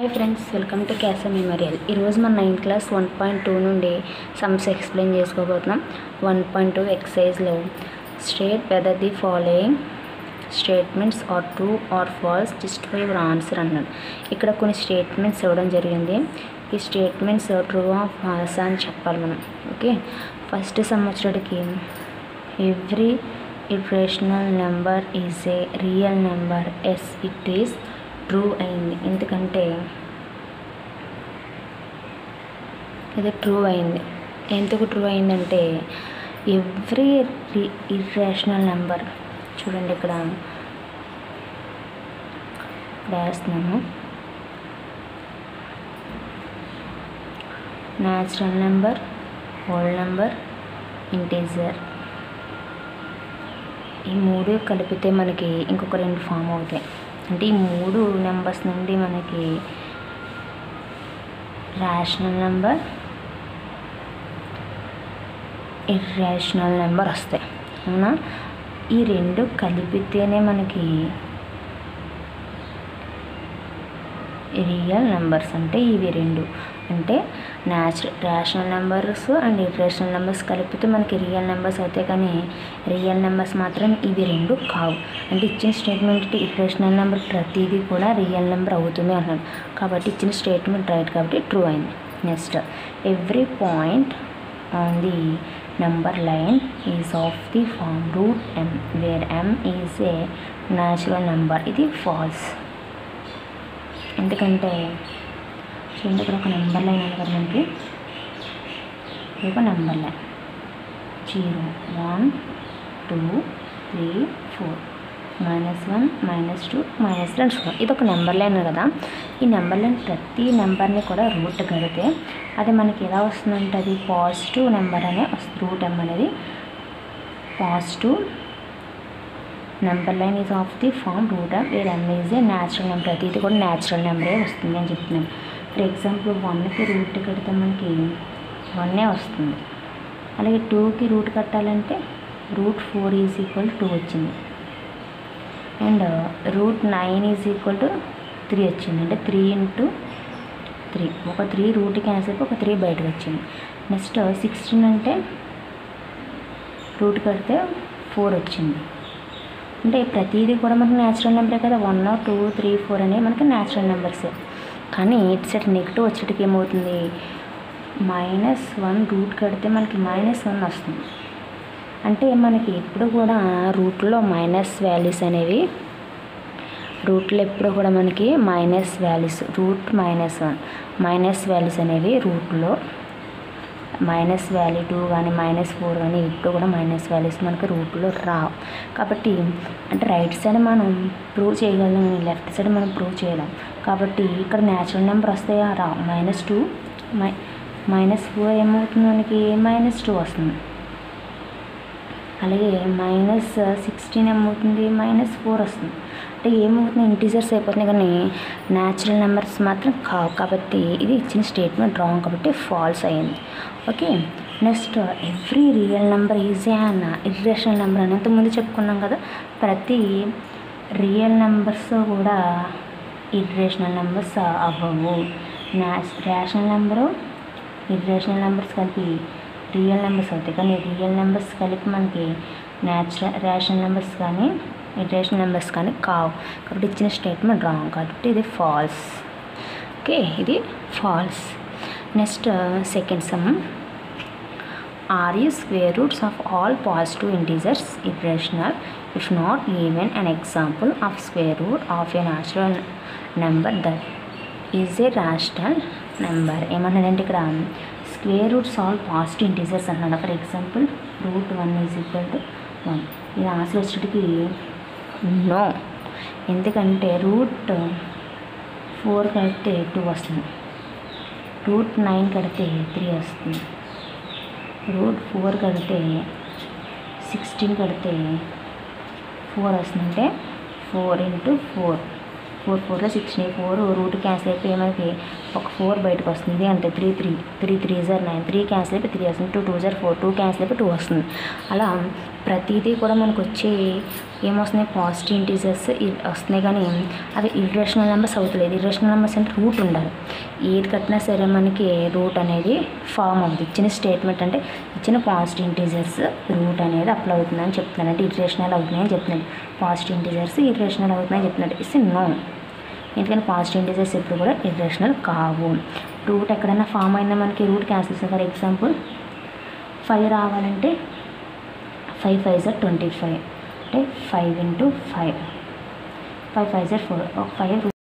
Hi friends, welcome to క్యాసా memorial. ఈరోజు మన 9th క్లాస్ 1.2 నుండి సమ్స్ ఎక్స్ప్లెయిన్ చేసుకోబోతున్నాం. 1.2 ఎక్సర్సైజ్లో state whether the following statements are true or false, justify your answer అన్నాడు. ఇక్కడ కొన్ని స్టేట్మెంట్స్ ఇవ్వడం జరిగింది. ఈ స్టేట్మెంట్స్ ట్రూ ఆర్ ఫాల్స్ అని చెప్పాలి మనం. ఓకే, ఫస్ట్ సమ్ వచ్చేటికి every irrational number is a real number. Yes, it is true అయింది. ఎందుకంటే ఇది ట్రూ అయింది. ఎందుకు ట్రూ అయిందంటే ఎవ్రీ ఇర్రేషనల్ నెంబర్, చూడండి ఇక్కడ వేస్తున్నాను. Natural number, whole number, integer, ఈ మూడు కలిపితే మనకి ఇంకొక రెండు ఫామ్ అవుతాయి. అంటే ఈ మూడు నెంబర్స్ నుండి మనకి రేషనల్ నెంబర్, ఇర్రేషనల్ నెంబర్ వస్తాయి. అవునా? ఈ రెండు కలిపితేనే మనకి రియల్ నెంబర్స్. అంటే ఇవి రెండు అంటే rational numbers and irrational numbers కలిపితే మనకి రియల్ నెంబర్స్ అవుతాయి. కానీ రియల్ నెంబర్స్ మాత్రం ఇవి రెండు కావు. అంటే ఇచ్చిన స్టేట్మెంట్ ఇర్రేషనల్ నెంబర్ ప్రతిదీ కూడా రియల్ నెంబర్ అవుతుంది అన్నాడు. కాబట్టి ఇచ్చిన స్టేట్మెంట్ రైట్, కాబట్టి ట్రూ అయింది. Next, every point on the number line is of the form root m where m is a natural number. ఇది ఫాల్స్. ఎందుకంటే చూడండి, ఇక్కడ ఒక నెంబర్ లైన్ ఉంది కదా మనకి. ఒక నెంబర్ లైన్ 0, 1, 2, 3, 4, -1, -2, -3. ఇది ఒక నెంబర్ లైన్ కదా. ఈ నెంబర్ లైన్ ప్రతి నెంబర్ని కూడా రూట్ కడితే అది మనకి ఎలా వస్తుందంటే అది పాజిటివ్ నెంబర్ అనే వస్తుంది. రూట్ m అనేది positive number line is of the form root m where m is a natural number. ప్రతిది కూడా న్యాచురల్ నెంబరే వస్తుంది అని చెప్తున్నాను. ఫర్ ఎగ్జాంపుల్ 1కి రూట్ కడితే మనకి 1 వస్తుంది. అలాగే 2కి రూట్ కట్టాలంటే √4 ఈజ్ ఈక్వల్ 2 వచ్చింది. అండ్ √9 ఈజ్ ఈక్వల్ 3 వచ్చింది. అంటే 3 × 3, ఒక 3 రూట్ క్యాన్సిల్ అయిపోయి ఒక 3 బయటకు వచ్చింది. నెక్స్ట్ 16 అంటే రూట్ కడితే 4 వచ్చింది. అంటే ప్రతిదీ కూడా మనకి న్యాచురల్ నెంబరే కదా. 1, 2, 3, 4 అనేవి మనకి న్యాచురల్ నెంబర్సే. కానీ ఇటు సైడ్ నెగిటివ్ వచ్చేటికి ఏమవుతుంది, -1 రూట్ కడితే మనకి -1 వస్తుంది. అంటే మనకి ఎప్పుడు కూడా రూట్లో మైనస్ వాల్యూస్ అనేవి, రూట్లో ఎప్పుడు కూడా మనకి minus values, root -1 minus values అనేవి రూట్లో -2 కానీ -4 కానీ ఇప్పుడు కూడా మైనస్ వాల్యూస్ మనకి రూట్లో రావు. కాబట్టి అంటే రైట్ సైడ్ మనం ప్రూవ్ చేయగలం, లెఫ్ట్ సైడ్ మనం ప్రూవ్ చేయలేం. కాబట్టి ఇక్కడ న్యాచురల్ నెంబర్ వస్తాయా, రావు. -2 -4 ఏమవుతుంది మనకి -2 వస్తుంది. అలాగే -16 ఏమవుతుంది, -4 వస్తుంది. అంటే ఏమవుతుంది, ఇంటీజర్స్ అయిపోతున్నాయి కానీ న్యాచురల్ నెంబర్స్ మాత్రం కావు. కాబట్టి ఇది ఇచ్చిన స్టేట్మెంట్ రాంగ్, కాబట్టి ఫాల్స్ అయ్యింది. Okay, next, every real number is an irrational number అని ఇంతకుముందు చెప్పుకున్నాం కదా. ప్రతి రియల్ నెంబర్స్ కూడా ఇర్రేషనల్ నెంబర్స్ అవ్వవు. రేషనల్ నెంబరు ఇర్రేషనల్ నెంబర్స్ కలిపి రియల్ నెంబర్స్ అవుతాయి. కానీ రియల్ నెంబర్స్ కలిపి మనకి రేషనల్ నెంబర్స్ కానీ ఇర్రేషనల్ నెంబర్స్ కానీ కావు. కాబట్టి ఇచ్చిన స్టేట్మెంట్ రాంగ్, కాబట్టి ఇది ఫాల్స్. ఓకే, ఇది false. Next, second some, are you square roots of all positive integers irrational if not given an example of square root of a natural number that is a rational number. ఏమన్నాడంటే ఇక్కడ square roots all positive integers అన్నాడు. For example √1 is equal to 1. ఇది answer వచ్చేటికి no. ఎందుకంటే √4 కడితే 2 వస్తుంది, √9 కడితే 3 వస్తుంది, √4 కడితే 16 కడితే 4 వస్తుంది. అంటే 4 × 4, 4 4 16, 4 రూట్ క్యాన్సిల్ అయిపోయి మనకి ఒక 4 బయటకు వస్తుంది. అంటే 3 3 3 3 9, 3 క్యాన్సిల్ అయిపోయి 3 వస్తుంది. 2 2 4, 2 క్యాన్సిల్ అయిపోయి 2 వస్తుంది. అలా ప్రతిదీ కూడా మనకు వచ్చే ఏమొస్తున్నాయి, పాజిటివ్ ఇంటీజర్స్ వస్తున్నాయి, కానీ అవి ఇర్రేషనల్ నెంబర్స్ అవుతలేదు. ఇర్రేషనల్ నెంబర్స్ అంటే రూట్ ఉండాలి. ఏది కట్టినా సరే మనకి రూట్ అనేది ఫామ్ అవుతుంది. ఇచ్చిన స్టేట్మెంట్ అంటే ఇచ్చిన పాజిటివ్ ఇంటీజర్స్ రూట్ అనేది అప్లై అవుతుందని చెప్తున్నాను. అంటే ఇర్రేషనల్ అవుతున్నాయని చెప్తున్నాడు. పాజిటివ్ ఇంటీజర్స్ ఇర్రేషనల్ అవుతున్నాయని చెప్తున్నాడు. It's no. ఎందుకంటే పాజిటివ్ ఇంటీజర్స్ ఎప్పుడు కూడా ఇర్రేషనల్ కావు. రూట్ ఎక్కడైనా ఫామ్ అయినా మనకి రూట్ క్యాన్సిల్ చేస్తాం. ఫర్ ఎగ్జాంపుల్ 5 రావాలంటే 5 5s are 25, అంటే 5 × 5, 5 5s are 4, ఒక 5